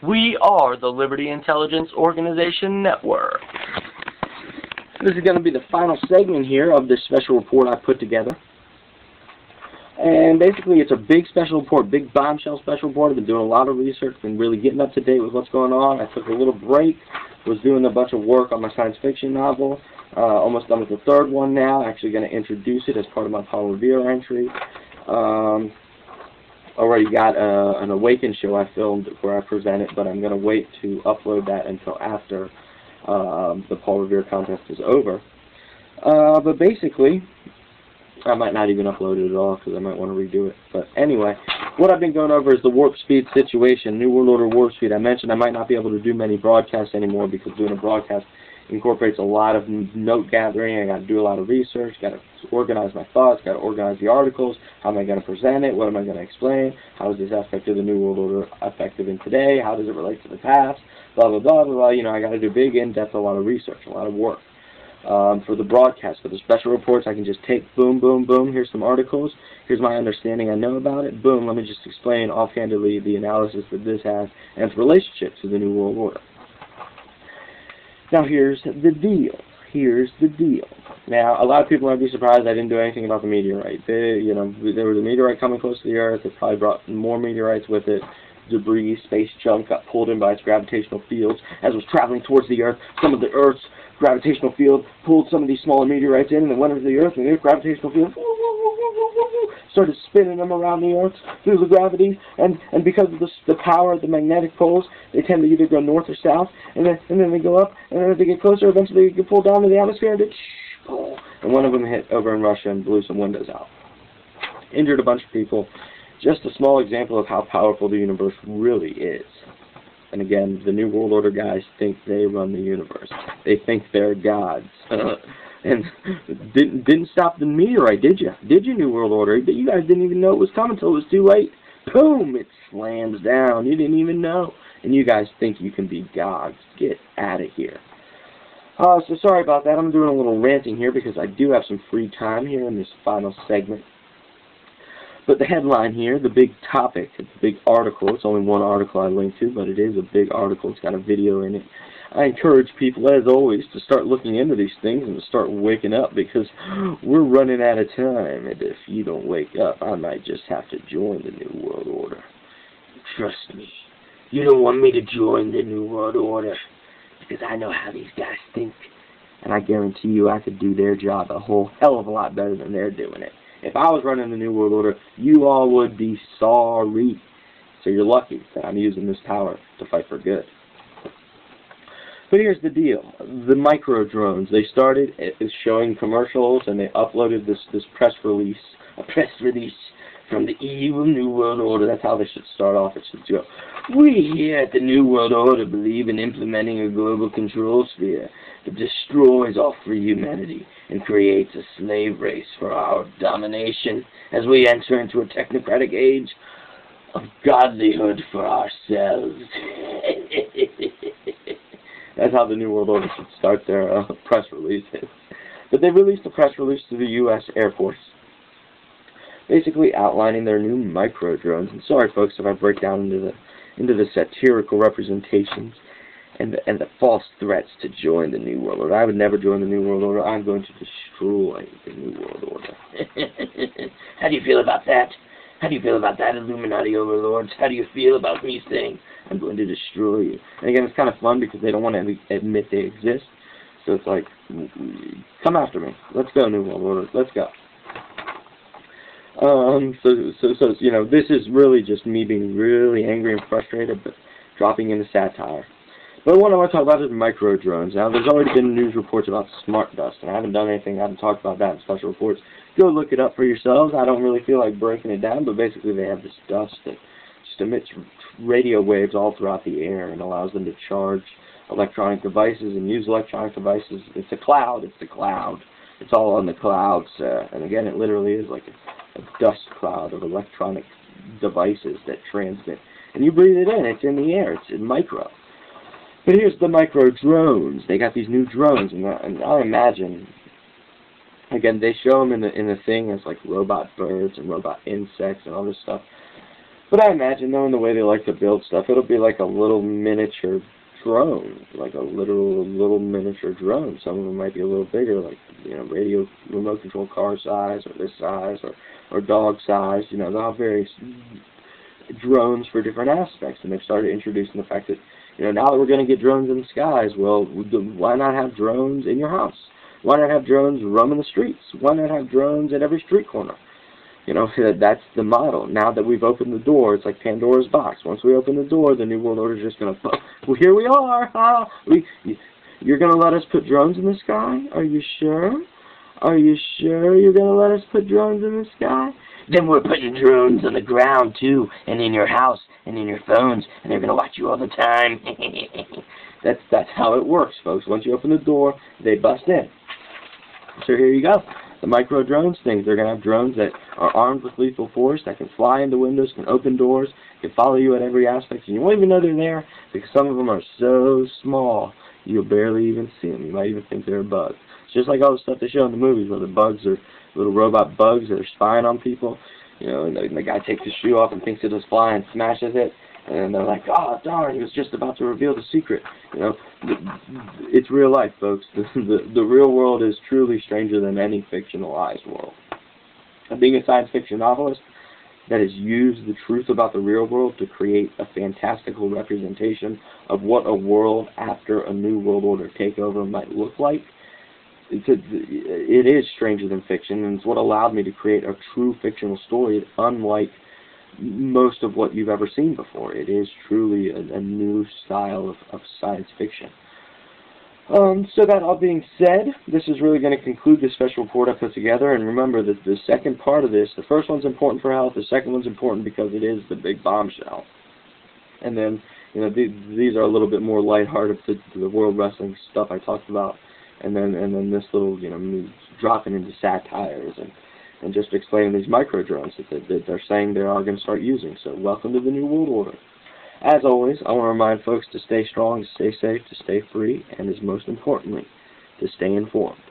We are the Liberty Intelligence Organization Network. This is going to be the final segment here of this special report I put together. And basically it's a big special report, big bombshell special report. I've been doing a lot of research, been really getting up to date with what's going on. I took a little break, was doing a bunch of work on my science fiction novel. Almost done with the third one now. Actually going to introduce it as part of my Paul Revere entry. Already got an Awaken show I filmed where I present it, but I'm going to wait to upload that until after the Paul Revere contest is over. But basically, I might not even upload it at all because I might want to redo it. But anyway, what I've been going over is the warp speed situation, New World Order warp speed. I mentioned I might not be able to do many broadcasts anymore because doing a broadcast incorporates a lot of note gathering. I got to do a lot of research, got to organize my thoughts, got to organize the articles. How am I going to present it? What am I going to explain? How is this aspect of the New World Order effective in today? How does it relate to the past? Blah, blah, blah, blah, blah. You know, I got to do big, in-depth, a lot of research, a lot of work. For the broadcast, for the special reports, I can just take boom, boom, boom. Here's some articles. Here's my understanding I know about it. Boom, let me just explain offhandedly the analysis that this has and its relationship to the New World Order. Now here's the deal. Here's the deal. Now, a lot of people might be surprised I didn't do anything about the meteorite. There was a meteorite coming close to the Earth. It probably brought more meteorites with it. Debris, space junk got pulled in by its gravitational fields. As it was traveling towards the Earth, some of the Earth's gravitational field pulled some of these smaller meteorites in and then went into the Earth, and the gravitational field started spinning them around the Earth through the gravity, and because of the power of the magnetic poles, they tend to either go north or south, and then they go up, and then as they get closer, eventually they get pulled down to the atmosphere, and one of them hit over in Russia and blew some windows out. Injured a bunch of people. Just a small example of how powerful the universe really is. And again, the New World Order guys think they run the universe. They think they're gods. And didn't stop the meteorite, did you? Did you, New World Order? You guys didn't even know it was coming until it was too late. Boom! It slams down. You didn't even know. And you guys think you can be gods. Get out of here. So sorry about that. I'm doing a little ranting here because I do have some free time here in this final segment. But the headline here, the big topic, the big article, it's only one article I linked to, but it is a big article. It's got a video in it. I encourage people, as always, to start looking into these things and to start waking up because we're running out of time. And if you don't wake up, I might just have to join the New World Order. Trust me, you don't want me to join the New World Order because I know how these guys think. And I guarantee you I could do their job a whole hell of a lot better than they're doing it. If I was running the New World Order, you all would be sorry. So you're lucky that I'm using this power to fight for good. But here's the deal. The micro drones, they started showing commercials and they uploaded this press release, a press release from the evil New World Order. That's how they should start off. It should go, we here at the New World Order believe in implementing a global control sphere that destroys all free humanity and creates a slave race for our domination as we enter into a technocratic age of godlyhood for ourselves. That's how the New World Order should start their press releases. But they released a press release to the U.S. Air Force, basically outlining their new micro drones. And sorry, folks, if I break down into the satirical representations and the false threats to join the New World Order. I would never join the New World Order. I'm going to destroy the New World Order. How do you feel about that? How do you feel about that, Illuminati overlords? How do you feel about me saying I'm going to destroy you? And again, it's kind of fun because they don't want to admit they exist. So it's like, come after me. Let's go, New World Order. Let's go. So you know, this is really just me being really angry and frustrated, but dropping into satire. But what I want to talk about is micro drones. Now, there's already been news reports about smart dust, and I haven't done anything. I haven't talked about that in special reports. Go look it up for yourselves. I don't really feel like breaking it down, but basically they have this dust that just emits radio waves all throughout the air and allows them to charge electronic devices and use electronic devices. It's a cloud. It's the cloud. It's all on the clouds. And again, it literally is like a dust cloud of electronic devices that transmit. And you breathe it in. It's in the air. It's in micro. But here's the micro drones. They got these new drones, and I imagine, again, they show them in the thing as like robot birds and robot insects and all this stuff. But I imagine, knowing the way they like to build stuff, it'll be like a little miniature drone, like a little miniature drone. Some of them might be a little bigger, like, you know, radio remote control car size, or this size, or dog size. You know, they'll have various drones for different aspects, and they've started introducing the fact that, you know, now that we're going to get drones in the skies, well, why not have drones in your house? Why not have drones roaming the streets? Why not have drones at every street corner? You know, that's the model. Now that we've opened the door, it's like Pandora's box. Once we open the door, the New World Order is just going to, well, here we are. You're going to let us put drones in the sky? Are you sure? Are you sure you're going to let us put drones in the sky? Then we're putting drones on the ground, too, and in your house, and in your phones, and they're going to watch you all the time. That's how it works, folks. Once you open the door, they bust in. So here you go. The micro drones things. They're going to have drones that are armed with lethal force, that can fly into windows, can open doors, can follow you at every aspect, and you won't even know they're there because some of them are so small you'll barely even see them. You might even think they're a bug. It's just like all the stuff they show in the movies where the bugs are little robot bugs that are spying on people. You know, and the guy takes his shoe off and thinks it is flying, smashes it, and they're like, oh, darn, he was just about to reveal the secret. You know, it's real life, folks. The real world is truly stranger than any fictionalized world. And being a science fiction novelist that has used the truth about the real world to create a fantastical representation of what a world after a New World Order takeover might look like, it is stranger than fiction, and it's what allowed me to create a true fictional story, unlike most of what you've ever seen before. It is truly a new style of science fiction. So that all being said, this is really going to conclude this special report I put together. And remember that the second part of this, the first one's important for health, the second one's important because it is the big bombshell. And then, you know, these are a little bit more lighthearted to the World Wrestling stuff I talked about. And then this little, you know, me dropping into satires and just explaining these micro drones that they're saying they are going to start using. So welcome to the New World Order. As always, I want to remind folks to stay strong, to stay safe, to stay free, and as most importantly, to stay informed.